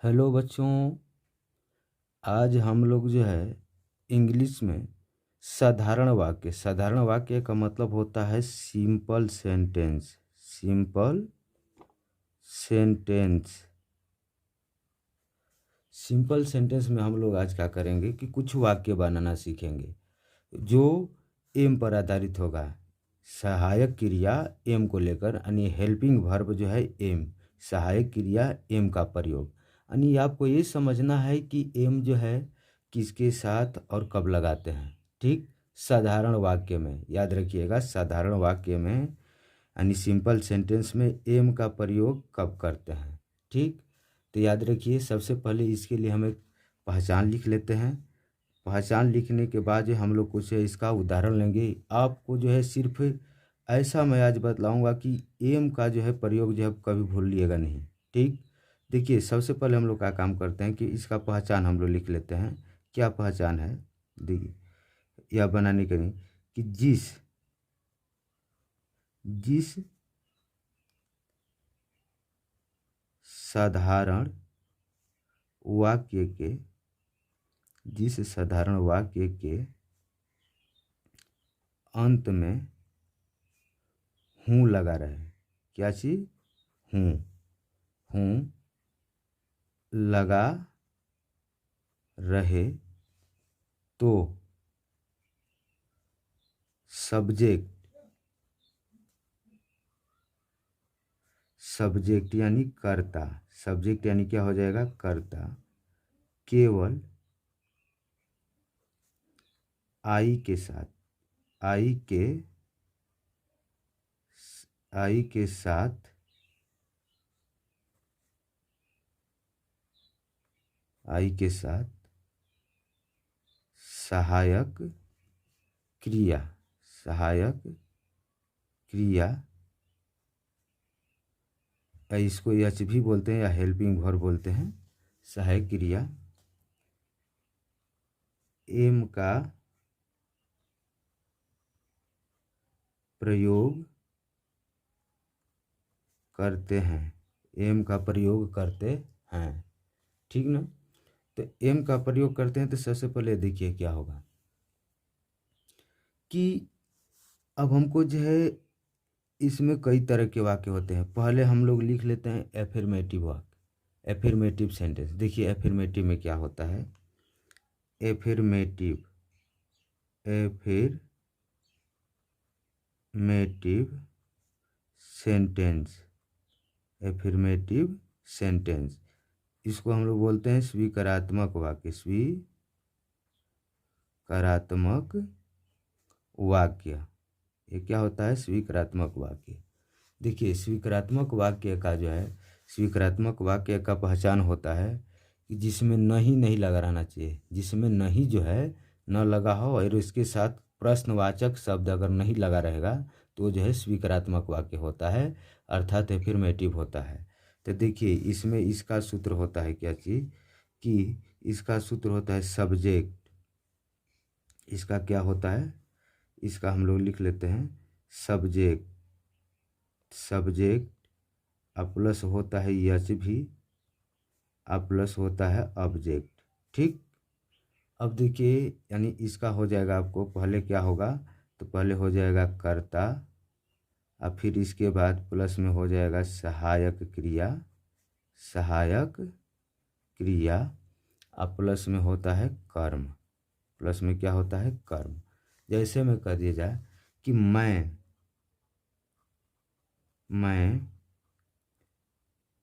Hello बच्चों। आज हम लोग जो है इंग्लिश में साधारण वाक्य का मतलब होता है simple sentence. Simple sentence simple sentence में हम लोग आज क्या करेंगे कि कुछ वाक्य बनाना सीखेंगे जो एम पर आधारित होगा। सहायक क्रिया एम को लेकर यानी हेल्पिंग वर्ब जो है एम, सहायक क्रिया एम का प्रयोग। यानी आपको ये समझना है कि एम जो है किसके साथ और कब लगाते हैं। ठीक, साधारण वाक्य में याद रखिएगा, साधारण वाक्य में यानी सिंपल सेंटेंस में एम का प्रयोग कब करते हैं। ठीक, तो याद रखिए, सबसे पहले इसके लिए हम एक पहचान लिख लेते हैं। पहचान लिखने के बाद जो हम लोग कुछ इसका उदाहरण लेंगे। आपको जो है सिर्फ ऐसा मैं आज बतलाऊंगा कि एम का जो है प्रयोग जो है कभी भूलिएगा नहीं। ठीक, देखिए सबसे पहले हम लोग का काम करते हैं कि इसका पहचान हम लोग लिख लेते हैं। क्या पहचान है, देखिए यह बनाने के लिए कि जिस जिस साधारण वाक्य के जिस साधारण वाक्य के अंत में हूँ लगा रहे, क्या चीज, हूँ हूँ लगा रहे तो सब्जेक्ट सब्जेक्ट यानी कर्ता, सब्जेक्ट यानी क्या हो जाएगा, कर्ता, केवल आई के साथ आई के आई के साथ आई के साथ सहायक क्रिया सहायक क्रिया, या इसको एच भी बोलते हैं या हेल्पिंग वर्ब बोलते हैं, सहायक क्रिया एम का प्रयोग करते हैं, एम का प्रयोग करते हैं। ठीक ना, तो एम का प्रयोग करते हैं तो सबसे पहले देखिए क्या होगा कि अब हमको जो है इसमें कई तरह के वाक्य होते हैं। पहले हम लोग लिख लेते हैं एफर्मेटिव वाक्य, एफर्मेटिव सेंटेंस। देखिए एफर्मेटिव में क्या होता है, affirmative affirmative sentence affirmative sentence इसको हम लोग बोलते हैं स्वीकारात्मक वाक्य, स्वीकारात्मक वाक्य। ये क्या होता है, स्वीकारात्मक वाक्य। देखिए स्वीकारात्मक वाक्य का जो है, स्वीकारात्मक वाक्य का पहचान होता है कि जिसमें नहीं नहीं लगा रहना चाहिए, जिसमें नहीं जो है न लगा हो और इसके साथ प्रश्नवाचक शब्द अगर नहीं लगा रहेगा तो जो है स्वीकारात्मक वाक्य होता है, अर्थात एफर्मेटिव होता है। तो देखिए इसमें इसका सूत्र होता है क्या चीज़, कि इसका सूत्र होता है सब्जेक्ट। इसका क्या होता है, इसका हम लोग लिख लेते हैं सब्जेक्ट, प्लस होता है यच भी, प्लस होता है ऑब्जेक्ट। ठीक, अब देखिए यानी इसका हो जाएगा, आपको पहले क्या होगा, तो पहले हो जाएगा कर्ता, और फिर इसके बाद प्लस में हो जाएगा सहायक क्रिया, और प्लस में होता है कर्म, प्लस में क्या होता है, कर्म। जैसे में कह दिया जाए कि मैं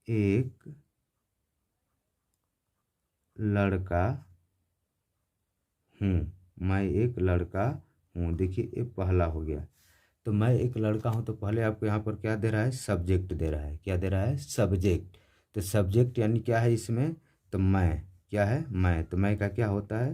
एक लड़का हूँ, मैं एक लड़का हूँ। देखिए ये पहला हो गया, तो मैं एक लड़का हूँ तो पहले आपको यहाँ पर क्या दे रहा है, सब्जेक्ट दे रहा है। क्या दे रहा है, सब्जेक्ट। तो सब्जेक्ट यानी क्या है इसमें, तो मैं, क्या है, मैं, तो मैं का क्या होता है,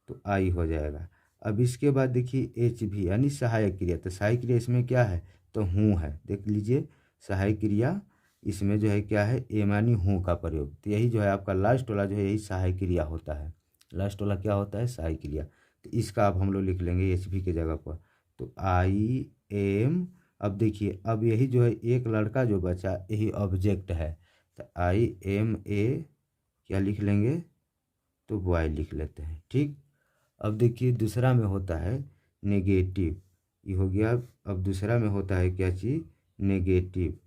तो आई हो जाएगा। अब इसके बाद देखिए एच भी यानी सहायक क्रिया, तो सहायक क्रिया इसमें क्या है, तो हूँ है। देख लीजिए सहायक क्रिया इसमें जो है क्या है, एम यानी हूँ का प्रयोग। तो यही जो है आपका लास्ट वाला जो है यही सहायक क्रिया होता है। लास्ट वाला क्या होता है, सहायक क्रिया। तो इसका अब हम लोग लिख लेंगे एच भी के जगह पर, तो आई एम। अब देखिए अब यही जो है एक लड़का जो बचा यही ऑब्जेक्ट है, तो आई एम ए क्या लिख लेंगे, तो बॉय लिख लेते हैं। ठीक, अब देखिए दूसरा में होता है नेगेटिव, ये हो गया। अब दूसरा में होता है क्या चीज़, नेगेटिव।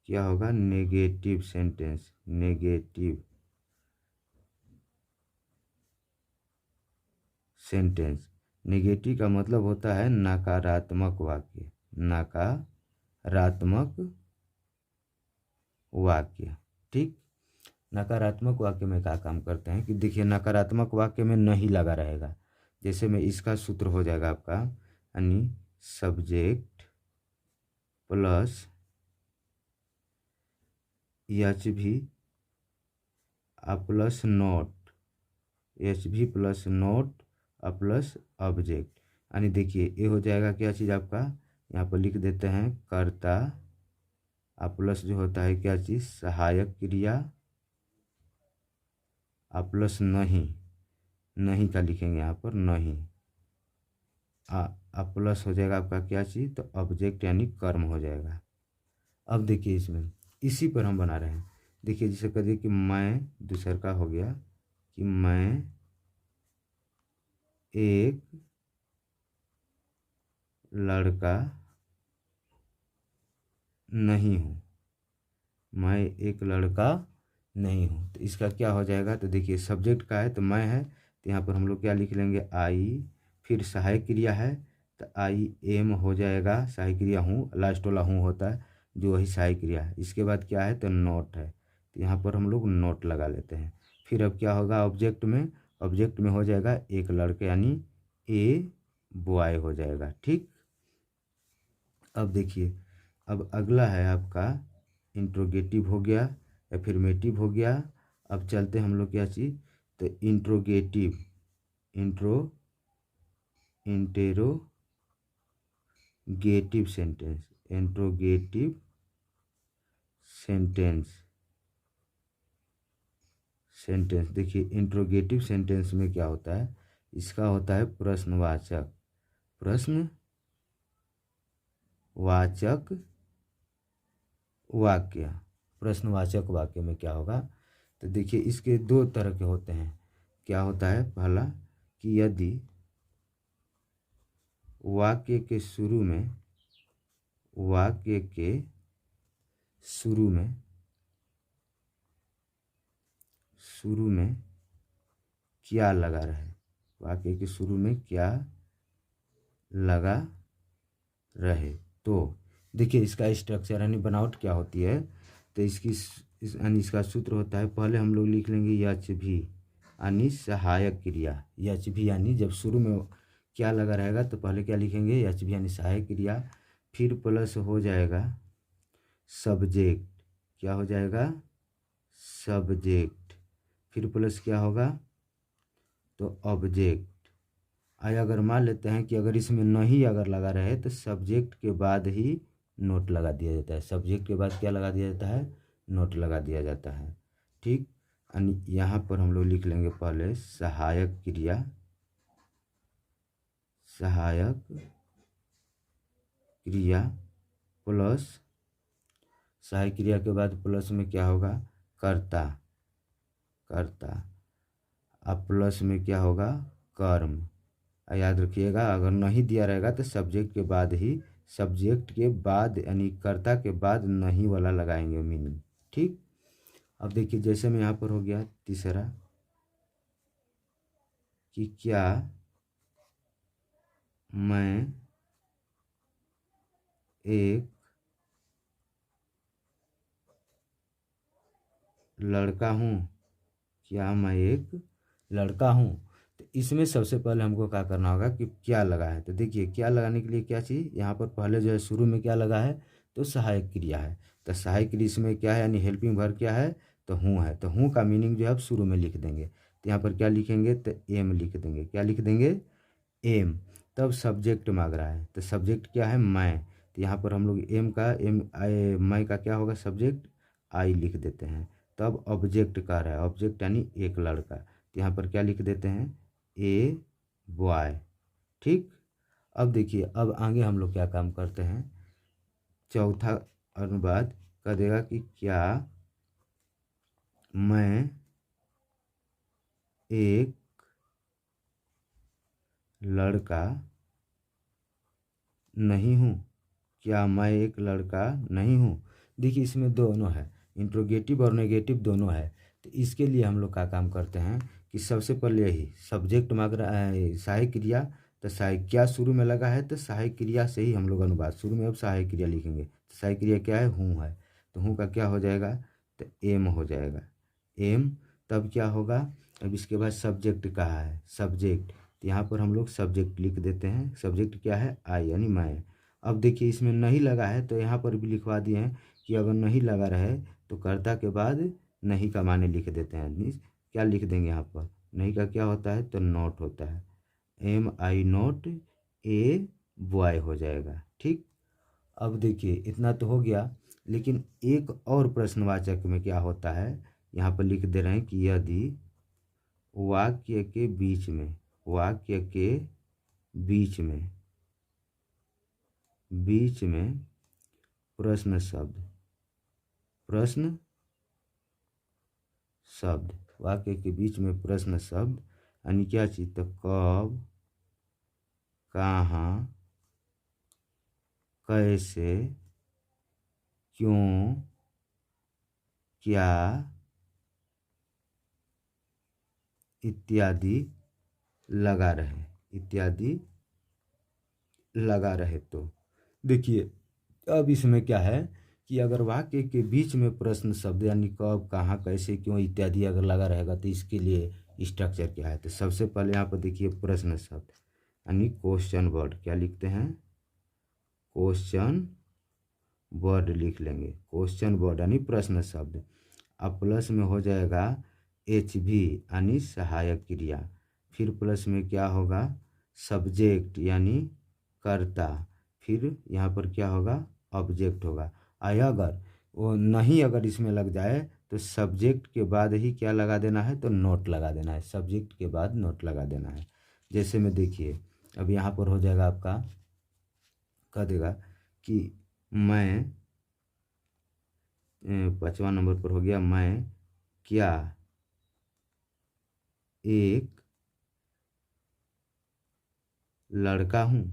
क्या होगा, negative sentence. Negative sentence, negative का मतलब होता है नकारात्मक वाक्य। नकारात्मक वाक्य। ठीक, नकारात्मक वाक्य में क्या काम करते हैं कि देखिए नकारात्मक वाक्य में नहीं लगा रहेगा। जैसे में इसका सूत्र हो जाएगा आपका, यानी सब्जेक्ट प्लस एच भी प्लस नोट, एच भी प्लस नोट प्लस ऑब्जेक्ट। यानी देखिए ये हो जाएगा क्या चीज़ आपका, यहाँ पर लिख देते हैं कर्ता प्लस जो होता है क्या चीज़, सहायक क्रिया प्लस नहीं, नहीं का लिखेंगे यहाँ पर नहीं, प्लस हो जाएगा आपका क्या चीज़, तो ऑब्जेक्ट यानी कर्म हो जाएगा। अब देखिए इसमें इसी पर हम बना रहे हैं। देखिए जैसे कह दिए कि मैं, दूसरा का हो गया कि मैं एक लड़का नहीं हूँ, मैं एक लड़का नहीं हूँ। तो इसका क्या हो जाएगा, तो देखिए सब्जेक्ट का है तो मैं है, तो यहाँ पर हम लोग क्या लिख लेंगे, आई, फिर सहायक क्रिया है तो आई एम हो जाएगा, सहायक क्रिया हूँ, लास्ट वाला हूँ होता है जो वही सहायक क्रिया है। इसके बाद क्या है, तो नोट है, तो यहाँ पर हम लोग नोट लगा लेते हैं। फिर अब क्या होगा ऑब्जेक्ट में, ऑब्जेक्ट में हो जाएगा एक लड़के यानी ए बॉय हो जाएगा। ठीक, अब देखिए अब अगला है आपका इंट्रोगेटिव हो गया, एफर्मेटिव हो गया। अब चलते हम लोग क्या चीज़, तो interrogative, interrogative sentence, interrogative sentence. देखिए इंट्रोगेटिव सेंटेंस में क्या होता है, इसका होता है प्रश्नवाचक, प्रश्नवाचक वाक्य। प्रश्नवाचक वाक्य में क्या होगा, तो देखिए इसके दो तरह के होते हैं। क्या होता है, पहला कि यदि वाक्य के शुरू में, वाक्य के शुरू में क्या लगा रहे, वाक्य के शुरू में क्या लगा रहे, तो देखिए इसका स्ट्रक्चर यानी बनावट क्या होती है, तो यानी इसका सूत्र होता है, पहले हम लोग लिख लेंगे यच भी यानी सहायक क्रिया। यच भी यानी जब शुरू में क्या लगा रहेगा तो पहले क्या लिखेंगे, यच भी यानी सहायक क्रिया, फिर प्लस हो जाएगा सब्जेक्ट, क्या हो जाएगा, सब्जेक्ट, फिर प्लस क्या होगा, तो ऑब्जेक्ट। अगर मान लेते हैं कि अगर इसमें नहीं अगर लगा रहे तो सब्जेक्ट के बाद ही नोट लगा दिया जाता है, सब्जेक्ट के बाद क्या लगा दिया जाता है, नोट लगा दिया जाता है। ठीक, यानी यहाँ पर हम लोग लिख लेंगे पहले सहायक क्रिया, सहायक क्रिया प्लस, सहायक क्रिया के बाद प्लस में क्या होगा, कर्ता, अब प्लस में क्या होगा, कर्म। याद रखिएगा अगर नहीं दिया रहेगा तो सब्जेक्ट के बाद ही, सब्जेक्ट के बाद यानी कर्ता के बाद नहीं वाला लगाएंगे मीनिंग। ठीक, अब देखिए जैसे में यहाँ पर हो गया तीसरा कि क्या मैं एक लड़का हूँ, क्या मैं एक लड़का हूँ। तो इसमें सबसे पहले हमको क्या करना होगा कि क्या लगा है, तो देखिए क्या लगाने के लिए क्या चाहिए, यहाँ पर पहले जो है शुरू में क्या लगा है, तो सहायक क्रिया है, तो सहायक क्रिया इसमें क्या है यानी हेल्पिंग वर्ब क्या है, तो हूँ है, तो हूँ का मीनिंग जो है आप शुरू में लिख देंगे। तो यहाँ पर क्या लिखेंगे, तो एम लिख देंगे, क्या लिख देंगे, एम। तब सब्जेक्ट मांग रहा है, तो सब्जेक्ट क्या है, मैं, तो यहाँ पर हम लोग एम का मैं का क्या होगा, सब्जेक्ट आई लिख देते हैं। तब ऑब्जेक्ट का रहा है, ऑब्जेक्ट यानी एक लड़का, तो यहाँ पर क्या लिख देते हैं, ए बॉय। ठीक, अब देखिए अब आगे हम लोग क्या काम करते हैं, चौथा अनुवाद कर देगा कि क्या मैं एक लड़का नहीं हूँ। क्या मैं एक लड़का नहीं हूँ? देखिए इसमें दोनों है, इंट्रोगेटिव और नेगेटिव दोनों है। तो इसके लिए हम लोग का काम करते हैं कि सबसे पहले ही सब्जेक्ट मांग रहा है सहायक क्रिया, तो सहायक क्या शुरू में लगा है तो सहायक क्रिया से ही हम लोग अनुवाद शुरू में अब सहायक क्रिया लिखेंगे। तो सहायक क्रिया क्या है? हूँ है। तो हूँ का क्या हो जाएगा? तो एम हो जाएगा। एम तब क्या होगा? अब इसके बाद सब्जेक्ट कहा है, सब्जेक्ट, तो यहाँ पर हम लोग सब्जेक्ट लिख देते हैं। सब्जेक्ट क्या है? आई यानी मैं। अब देखिए इसमें नहीं लगा है तो यहाँ पर भी लिखवा दिए हैं कि अगर नहीं लगा रहे तो कर्ता के बाद नहीं का माने लिख देते हैं। मीन्स क्या लिख देंगे यहाँ पर? नहीं का क्या होता है? तो नॉट होता है। Am I not a boy हो जाएगा। ठीक। अब देखिए इतना तो हो गया, लेकिन एक और प्रश्नवाचक में क्या होता है, यहाँ पर लिख दे रहे हैं कि यदि वाक्य के बीच में, वाक्य के बीच में, बीच में प्रश्न शब्द, प्रश्न शब्द, वाक्य के बीच में प्रश्न शब्द यानी क्या चीज? तो कब, कहाँ, कैसे, क्यों, क्या इत्यादि लगा रहे, इत्यादि लगा रहे। तो देखिए अब इसमें क्या है कि अगर वाक्य के बीच में प्रश्न शब्द यानी कब, कहाँ, कैसे, क्यों इत्यादि अगर लगा रहेगा तो इसके लिए स्ट्रक्चर क्या है? तो सबसे पहले यहाँ पर देखिए प्रश्न शब्द यानी क्वेश्चन वर्ड, क्या लिखते हैं? क्वेश्चन वर्ड लिख लेंगे। क्वेश्चन वर्ड यानी प्रश्न शब्द। अब प्लस में हो जाएगा एच भी यानी सहायक क्रिया। फिर प्लस में क्या होगा? सब्जेक्ट यानी कर्ता। फिर यहाँ पर क्या होगा? ऑब्जेक्ट होगा। अगर वो नहीं अगर इसमें लग जाए तो सब्जेक्ट के बाद ही क्या लगा देना है? तो नोट लगा देना है। सब्जेक्ट के बाद नोट लगा देना है। जैसे में देखिए अब यहाँ पर हो जाएगा आपका, कह देगा कि मैं, 5वां नंबर पर हो गया, मैं क्या एक लड़का हूँ।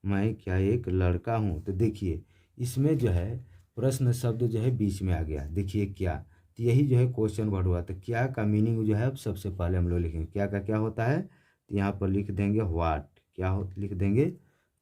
मैं क्या एक लड़का हूँ? तो देखिए इसमें जो है प्रश्न शब्द जो है बीच में आ गया। देखिए क्या, तो यही जो है क्वेश्चन वर्ड हुआ। तो क्या का मीनिंग जो है अब सबसे पहले हम लोग लिखेंगे क्या का क्या होता है। तो यहाँ पर लिख देंगे व्हाट, क्या हो लिख देंगे?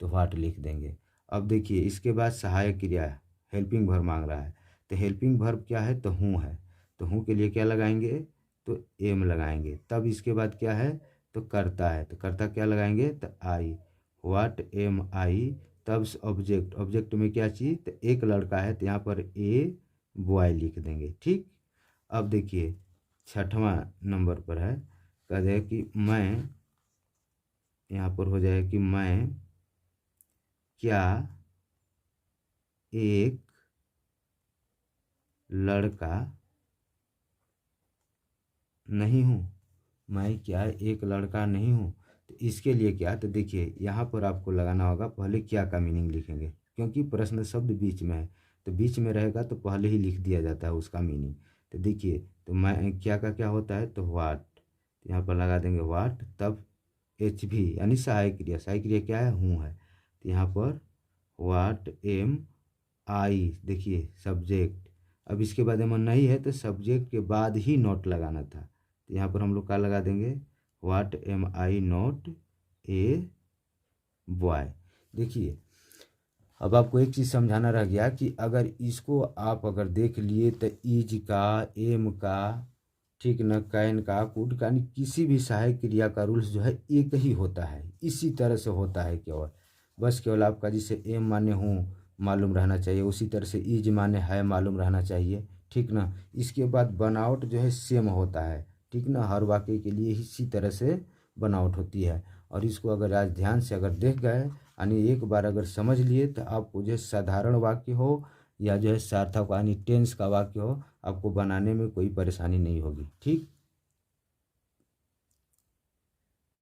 तो व्हाट लिख देंगे। अब देखिए इसके बाद सहायक क्रिया है, हेल्पिंग वर्ब मांग रहा है। तो हेल्पिंग वर्ब क्या है? तो हूँ है। तो हूँ के लिए क्या लगाएंगे? तो एम लगाएंगे। तब इसके बाद क्या है? तो करता है। तो करता क्या लगाएंगे? तो आई। व्हाट एम आई। तब ऑब्जेक्ट, ऑब्जेक्ट में क्या चीज़? तो एक लड़का है तो यहाँ पर ए बॉय लिख देंगे। ठीक। अब देखिए 6वां नंबर पर है, कह दे कि मैं, यहाँ पर हो जाए कि मैं क्या एक लड़का नहीं हूँ। मैं क्या एक लड़का नहीं हूँ। तो इसके लिए क्या, तो देखिए यहाँ पर आपको लगाना होगा, पहले क्या का मीनिंग लिखेंगे क्योंकि प्रश्न शब्द बीच में है। तो बीच में रहेगा तो पहले ही लिख दिया जाता है उसका मीनिंग। तो देखिए तो मैं क्या का क्या होता है? तो व्हाट, तो यहाँ पर लगा देंगे व्हाट। तब एच भी यानी सहायक क्रिया, सहायक क्रिया क्या है? हूँ है। तो यहाँ पर व्हाट एम आई, देखिए सब्जेक्ट। अब इसके बाद एम नहीं है तो सब्जेक्ट के बाद ही नोट लगाना था। तो यहाँ पर हम लोग क्या लगा देंगे? What am I not a boy. देखिए अब आपको एक चीज़ समझाना रह गया कि अगर इसको आप अगर देख लिए तो इज का, एम का, ठीक न, कैन का, कुड का, यानी किसी भी सहायक क्रिया का रूल्स जो है एक ही होता है, इसी तरह से होता है। केवल बस केवल आपका जिसे एम माने हूँ मालूम रहना चाहिए, उसी तरह से इज माने है मालूम रहना चाहिए। ठीक ना। इसके बाद बनावट जो है सेम होता है। ठीक ना। हर वाक्य के लिए इसी तरह से बनावट होती है। और इसको अगर आज ध्यान से अगर देख गए यानी एक बार अगर समझ लिए तो आपको जो है साधारण वाक्य हो या जो है सार्थक यानी टेंस का वाक्य हो, आपको बनाने में कोई परेशानी नहीं होगी। ठीक।